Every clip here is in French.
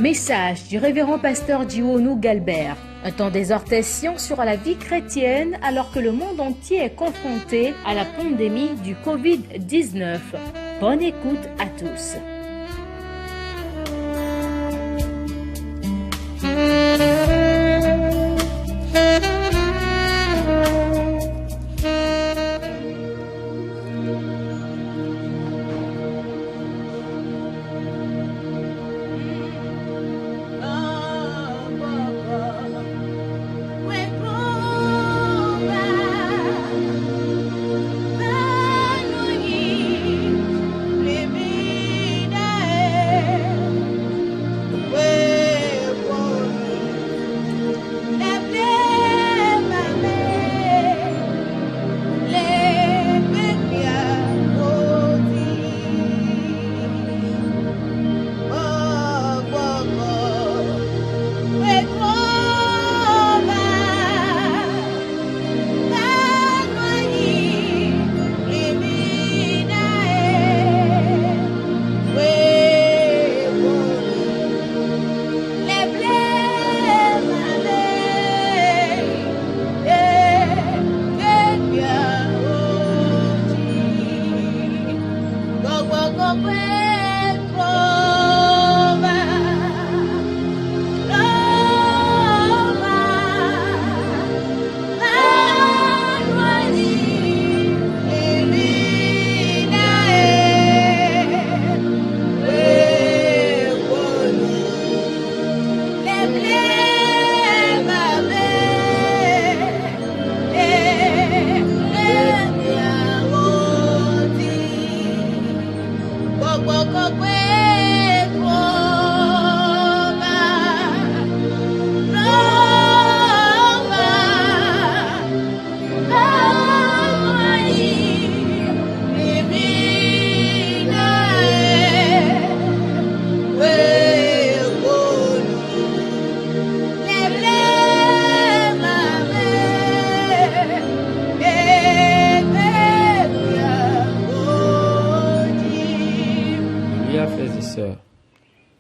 Message du révérend pasteur Dionou Galbert. Un temps d'exhortation sur la vie chrétienne alors que le monde entier est confronté à la pandémie du Covid-19. Bonne écoute à tous.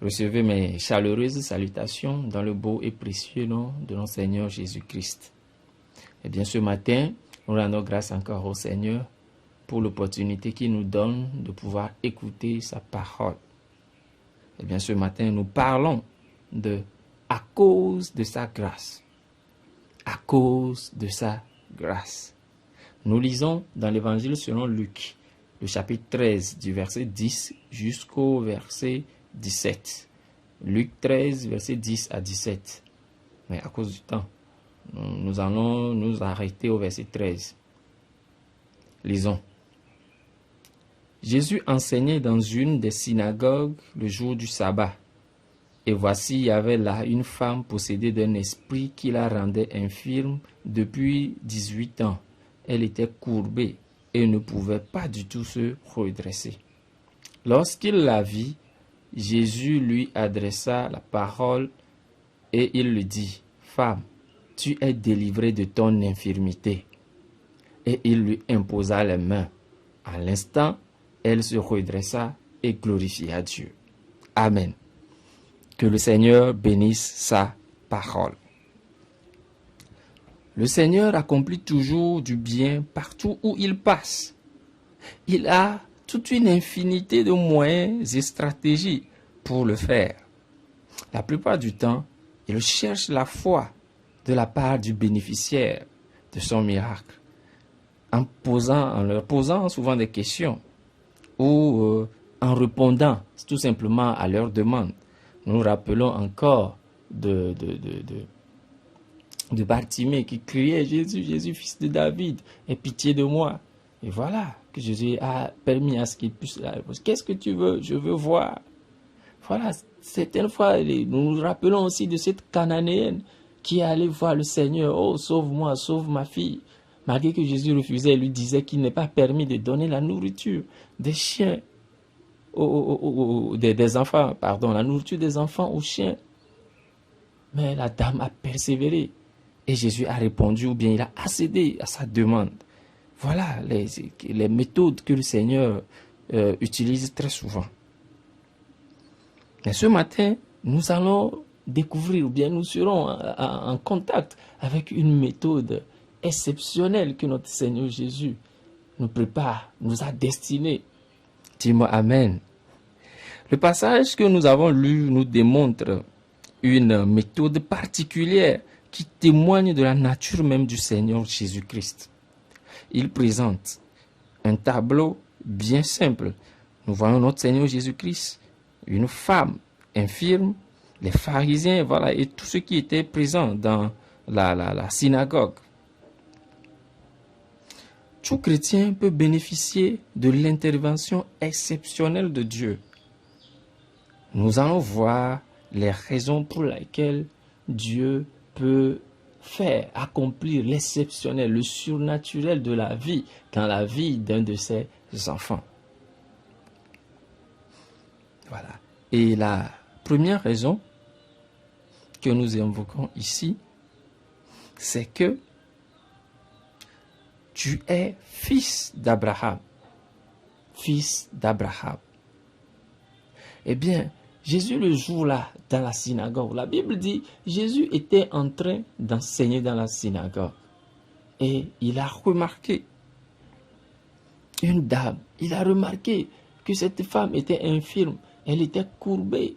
Recevez mes chaleureuses salutations dans le beau et précieux nom de notre Seigneur Jésus-Christ. Et bien ce matin, nous rendons grâce encore au Seigneur pour l'opportunité qu'il nous donne de pouvoir écouter sa parole. Et bien ce matin, nous parlons de « à cause de sa grâce ». À cause de sa grâce. Nous lisons dans l'évangile selon Luc, le chapitre 13, du verset 10 jusqu'au verset 17. Luc 13, verset 10 à 17. Mais à cause du temps, nous allons nous arrêter au verset 13. Lisons. Jésus enseignait dans une des synagogues le jour du sabbat. Et voici, il y avait là une femme possédée d'un esprit qui la rendait infirme depuis 18 ans. Elle était courbée et ne pouvait pas du tout se redresser. Lorsqu'il la vit, Jésus lui adressa la parole et il lui dit, « Femme, tu es délivrée de ton infirmité. » Et il lui imposa les mains. À l'instant, elle se redressa et glorifia Dieu. Amen. Que le Seigneur bénisse sa parole. Le Seigneur accomplit toujours du bien partout où il passe. Il a toute une infinité de moyens et stratégies pour le faire. La plupart du temps, il cherche la foi de la part du bénéficiaire de son miracle, en leur posant souvent des questions ou en répondant tout simplement à leurs demandes. Nous nous rappelons encore de Bartimée qui criait « Jésus, Jésus, fils de David, aie pitié de moi ». Et voilà que Jésus a permis à ce qu'il puisse la réponse. Qu'est-ce que tu veux? Je veux voir. Voilà, certaines fois, nous nous rappelons aussi de cette Cananéenne qui est allée voir le Seigneur. Oh, sauve-moi, sauve ma fille. Malgré que Jésus refusait, il lui disait qu'il n'est pas permis de donner la nourriture des chiens, des enfants, pardon, la nourriture des enfants aux chiens. Mais la dame a persévéré. Et Jésus a répondu, ou bien il a accédé à sa demande. Voilà les méthodes que le Seigneur utilise très souvent. Mais ce matin, nous allons découvrir, ou bien nous serons en contact avec une méthode exceptionnelle que notre Seigneur Jésus nous prépare, nous a destinée. Dis-moi Amen. Le passage que nous avons lu nous démontre une méthode particulière qui témoigne de la nature même du Seigneur Jésus-Christ. Il présente un tableau bien simple. Nous voyons notre Seigneur Jésus-Christ, une femme infirme, les pharisiens, voilà, et tous ceux qui étaient présents dans la synagogue. Tout chrétien peut bénéficier de l'intervention exceptionnelle de Dieu. Nous allons voir les raisons pour lesquelles Dieu peut faire accomplir l'exceptionnel, le surnaturel de la vie dans la vie d'un de ses enfants. Voilà. Et la première raison que nous invoquons ici, c'est que tu es fils d'Abraham. Fils d'Abraham. Eh bien, Jésus le jour-là, dans la synagogue, la Bible dit, Jésus était en train d'enseigner dans la synagogue. Et il a remarqué une dame. Il a remarqué que cette femme était infirme. Elle était courbée.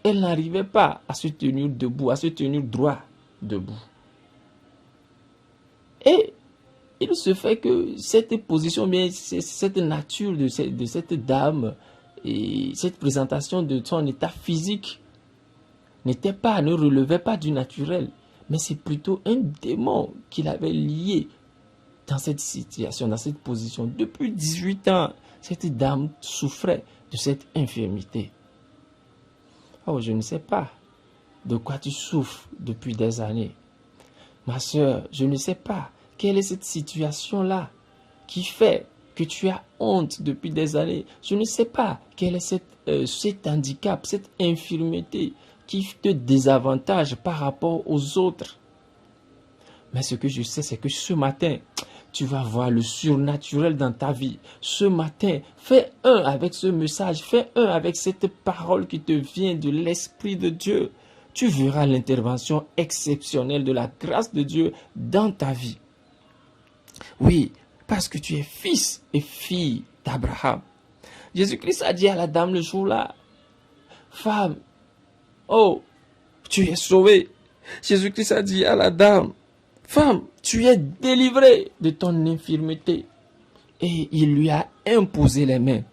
Elle n'arrivait pas à se tenir debout, à se tenir droit debout. Et il se fait que cette position, bien, cette nature de cette dame, et cette présentation de son état physique ne relevait pas du naturel, mais c'est plutôt un démon qu'il avait lié dans cette situation, dans cette position. Depuis 18 ans, cette dame souffrait de cette infirmité. Oh, je ne sais pas de quoi tu souffres depuis des années. Ma soeur, je ne sais pas quelle est cette situation-là qui fait que tu as honte depuis des années. Je ne sais pas quel est cet handicap, cette infirmité qui te désavantage par rapport aux autres. Mais ce que je sais, c'est que ce matin, tu vas voir le surnaturel dans ta vie. Ce matin, fais un avec ce message, fais un avec cette parole qui te vient de l'Esprit de Dieu. Tu verras l'intervention exceptionnelle de la grâce de Dieu dans ta vie. Oui, parce que tu es fils et fille d'Abraham. Jésus-Christ a dit à la dame le jour-là, femme, oh, tu es sauvée. Jésus-Christ a dit à la dame, femme, tu es délivrée de ton infirmité. Et il lui a imposé les mains.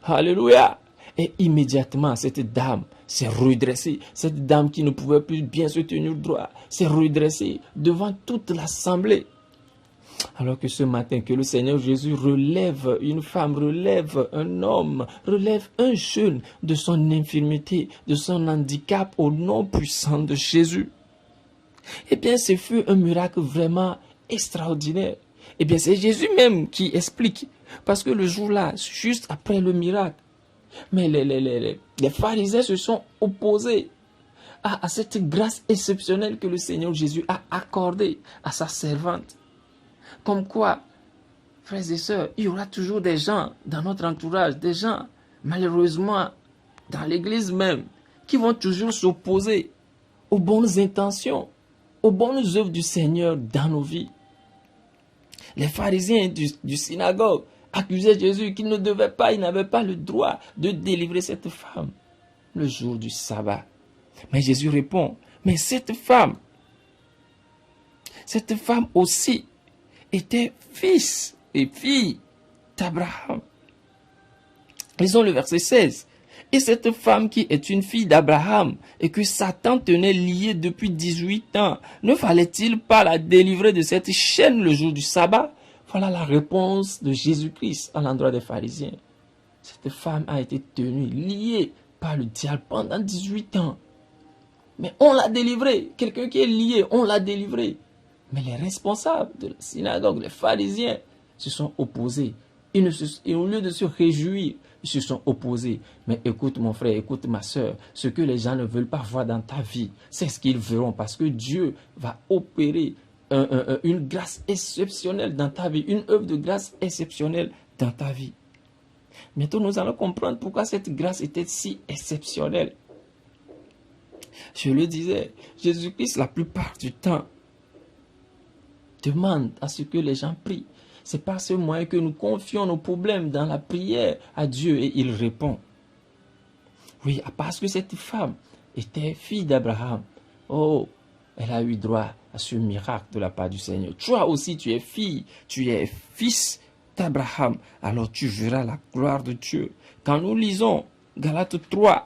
Alléluia. Et immédiatement, cette dame s'est redressée. Cette dame qui ne pouvait plus bien se tenir droit, s'est redressée devant toute l'assemblée. Alors que ce matin, que le Seigneur Jésus relève une femme, relève un homme, relève un jeune de son infirmité, de son handicap au nom puissant de Jésus. Eh bien, ce fut un miracle vraiment extraordinaire. Eh bien, c'est Jésus même qui explique. Parce que le jour-là, juste après le miracle, mais les pharisiens se sont opposés à cette grâce exceptionnelle que le Seigneur Jésus a accordée à sa servante. Comme quoi, frères et sœurs, il y aura toujours des gens dans notre entourage, des gens, malheureusement, dans l'église même, qui vont toujours s'opposer aux bonnes intentions, aux bonnes œuvres du Seigneur dans nos vies. Les pharisiens du synagogue accusaient Jésus qu'il ne devait pas, il n'avait pas le droit de délivrer cette femme le jour du sabbat. Mais Jésus répond, mais cette femme aussi, était fils et fille d'Abraham. Lisons le verset 16. Et cette femme qui est une fille d'Abraham et que Satan tenait liée depuis 18 ans, ne fallait-il pas la délivrer de cette chaîne le jour du sabbat? Voilà la réponse de Jésus-Christ à l'endroit des pharisiens. Cette femme a été tenue liée par le diable pendant 18 ans. Mais on l'a délivrée. Quelqu'un qui est lié, on l'a délivré. Mais les responsables de la synagogue, les pharisiens, se sont opposés. Et au lieu de se réjouir, ils se sont opposés. Mais écoute mon frère, écoute ma soeur, ce que les gens ne veulent pas voir dans ta vie, c'est ce qu'ils verront. Parce que Dieu va opérer une grâce exceptionnelle dans ta vie, une œuvre de grâce exceptionnelle dans ta vie. Bientôt, nous allons comprendre pourquoi cette grâce était si exceptionnelle. Je le disais, Jésus-Christ, la plupart du temps, demande à ce que les gens prient. C'est par ce moyen que nous confions nos problèmes dans la prière à Dieu et il répond. Oui, parce que cette femme était fille d'Abraham. Oh, elle a eu droit à ce miracle de la part du Seigneur. Toi aussi, tu es fille, tu es fils d'Abraham. Alors tu verras la gloire de Dieu. Quand nous lisons Galates 3,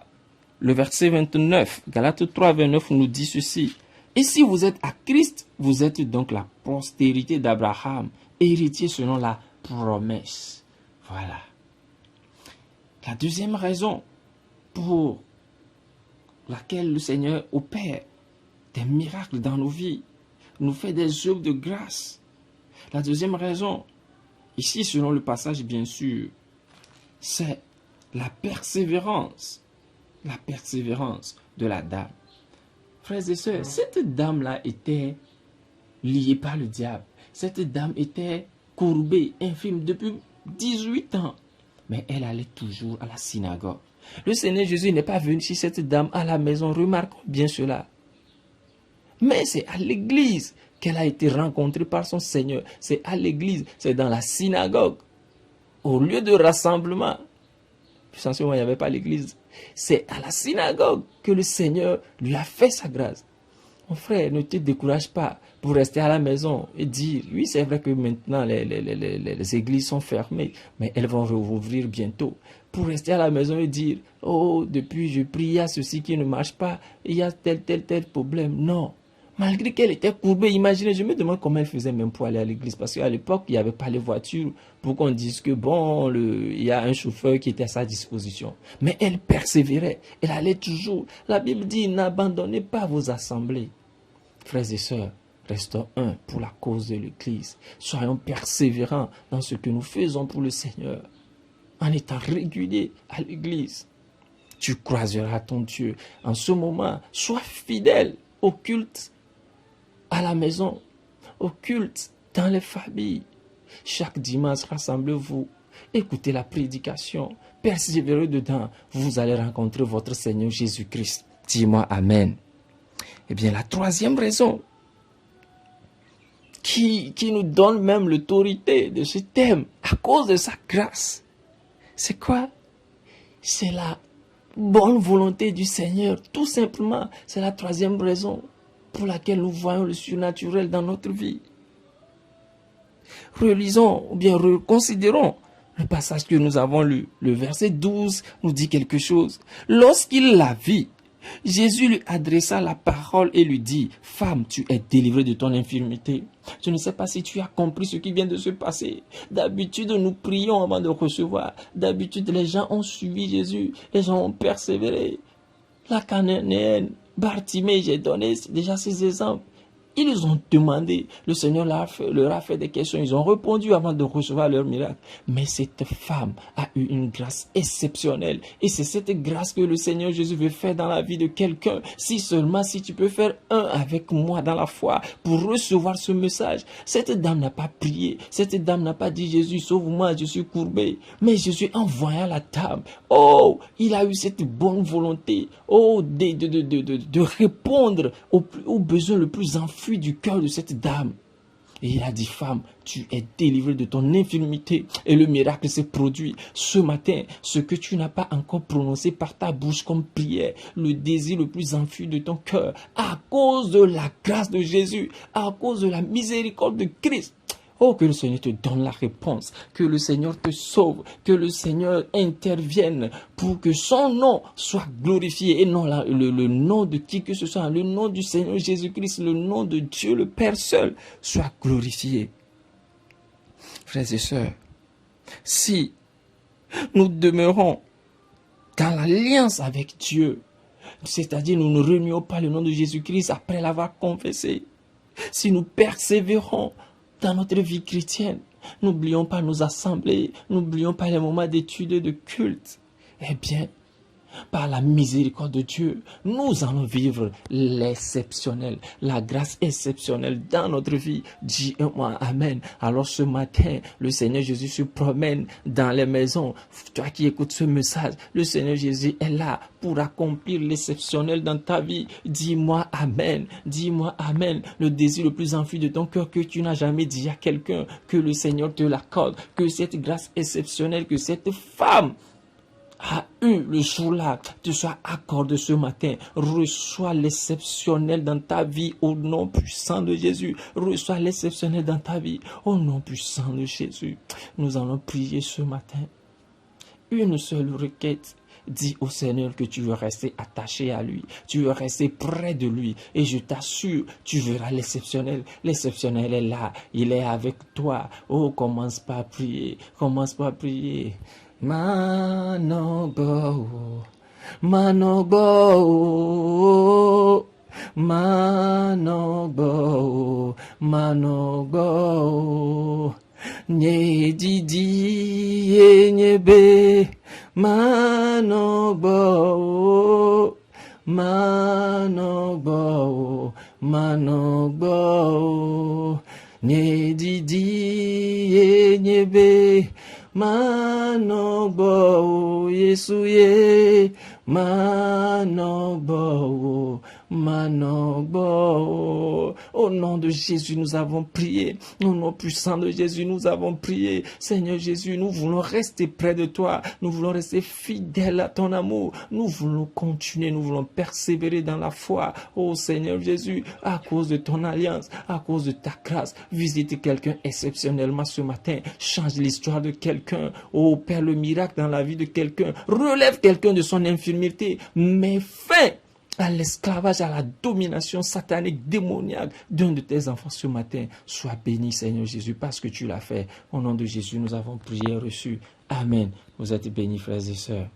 le verset 29, Galates 3, 29 nous dit ceci. Et si vous êtes à Christ, vous êtes donc la postérité d'Abraham, héritier selon la promesse. Voilà. La deuxième raison pour laquelle le Seigneur opère des miracles dans nos vies, nous fait des œuvres de grâce. La deuxième raison, ici selon le passage bien sûr, c'est la persévérance de la dame. Frères et sœurs, cette dame-là était liée par le diable. Cette dame était courbée, infirme depuis 18 ans. Mais elle allait toujours à la synagogue. Le Seigneur Jésus n'est pas venu chez cette dame à la maison, remarquons bien cela. Mais c'est à l'église qu'elle a été rencontrée par son Seigneur. C'est à l'église, c'est dans la synagogue. Au lieu de rassemblement, puis en ce moment il n'y avait pas l'église. C'est à la synagogue que le Seigneur lui a fait sa grâce. Mon frère, ne te décourage pas pour rester à la maison et dire, oui, c'est vrai que maintenant les églises sont fermées, mais elles vont rouvrir bientôt. Pour rester à la maison et dire, oh, depuis je prie, il y a ceci qui ne marche pas, il y a tel problème. Non. Malgré qu'elle était courbée, imaginez, je me demande comment elle faisait même pour aller à l'église. Parce qu'à l'époque, il n'y avait pas les voitures pour qu'on dise que bon, il y a un chauffeur qui était à sa disposition. Mais elle persévérait. Elle allait toujours. La Bible dit, n'abandonnez pas vos assemblées. Frères et sœurs, restons un pour la cause de l'église. Soyons persévérants dans ce que nous faisons pour le Seigneur. En étant réguliers à l'église. Tu croiseras ton Dieu. En ce moment, sois fidèle au culte à la maison, au culte, dans les familles. Chaque dimanche, rassemblez-vous, écoutez la prédication, persévérez dedans, vous allez rencontrer votre Seigneur Jésus-Christ. Dis-moi Amen. Eh bien, la troisième raison qui nous donne même l'autorité de ce thème, à cause de sa grâce, c'est quoi? C'est la bonne volonté du Seigneur. Tout simplement, c'est la troisième raison pour laquelle nous voyons le surnaturel dans notre vie. Relisons ou bien reconsidérons le passage que nous avons lu. Le verset 12 nous dit quelque chose. Lorsqu'il la vit, Jésus lui adressa la parole et lui dit, « Femme, tu es délivrée de ton infirmité. » Je ne sais pas si tu as compris ce qui vient de se passer. D'habitude, nous prions avant de recevoir. D'habitude, les gens ont suivi Jésus. Les gens ont persévéré. La Cananéenne, Bartimée, j'ai donné déjà ces exemples. Ils ont demandé, le Seigneur leur a fait des questions, ils ont répondu avant de recevoir leur miracle. Mais cette femme a eu une grâce exceptionnelle. Et c'est cette grâce que le Seigneur Jésus veut faire dans la vie de quelqu'un. Si seulement si tu peux faire un avec moi dans la foi pour recevoir ce message. Cette dame n'a pas prié. Cette dame n'a pas dit Jésus, sauve-moi, je suis courbé. Mais Jésus envoya la dame. Oh, il a eu cette bonne volonté. Oh, de répondre aux besoins le plus enfant du cœur de cette dame. Et il a dit, femme, tu es délivrée de ton infirmité. Et le miracle s'est produit. Ce matin, ce que tu n'as pas encore prononcé par ta bouche comme prière, le désir le plus enfui de ton cœur, à cause de la grâce de Jésus, à cause de la miséricorde de Christ. Oh, que le Seigneur te donne la réponse, que le Seigneur te sauve, que le Seigneur intervienne pour que son nom soit glorifié et non le nom de qui que ce soit, le nom du Seigneur Jésus-Christ, le nom de Dieu le Père seul soit glorifié. Frères et sœurs, si nous demeurons dans l'alliance avec Dieu, c'est-à-dire nous ne renions pas le nom de Jésus-Christ après l'avoir confessé, si nous persévérons dans notre vie chrétienne, n'oublions pas nos assemblées, n'oublions pas les moments d'études et de culte. Eh bien, par la miséricorde de Dieu, nous allons vivre l'exceptionnel, la grâce exceptionnelle dans notre vie. Dis-moi Amen. Alors ce matin, le Seigneur Jésus se promène dans les maisons. Toi qui écoutes ce message, le Seigneur Jésus est là pour accomplir l'exceptionnel dans ta vie. Dis-moi Amen. Dis-moi Amen. Le désir le plus enfui de ton cœur que tu n'as jamais dit à quelqu'un, que le Seigneur te l'accorde, que cette grâce exceptionnelle, que cette femme a eu le jour-là, te soit accordé ce matin. Reçois l'exceptionnel dans ta vie au nom puissant de Jésus. Reçois l'exceptionnel dans ta vie au nom puissant de Jésus. Nous allons prier ce matin. Une seule requête. Dis au Seigneur que tu veux rester attaché à lui. Tu veux rester près de lui. Et je t'assure, tu verras l'exceptionnel. L'exceptionnel est là. Il est avec toi. Oh, commence pas à prier. Commence pas à prier. Manobo, Manobo, Manobo, Manobo, Nye didi nyebe, Manobo, Manobo, Manobo, Nye didi nyebe, Manobo, Yesuye, Manobo, Manobo. Au nom de Jésus, nous avons prié. Au nom puissant de Jésus, nous avons prié. Seigneur Jésus, nous voulons rester près de toi. Nous voulons rester fidèles à ton amour. Nous voulons continuer, nous voulons persévérer dans la foi. Oh Seigneur Jésus, à cause de ton alliance, à cause de ta grâce, visite quelqu'un exceptionnellement ce matin. Change l'histoire de quelqu'un. Oh Père, le miracle dans la vie de quelqu'un. Relève quelqu'un de son infirmité. Mets fin à l'esclavage, à la domination satanique, démoniaque d'un de tes enfants ce matin. Sois béni, Seigneur Jésus, parce que tu l'as fait. Au nom de Jésus, nous avons prié et reçu. Amen. Vous êtes bénis, frères et sœurs.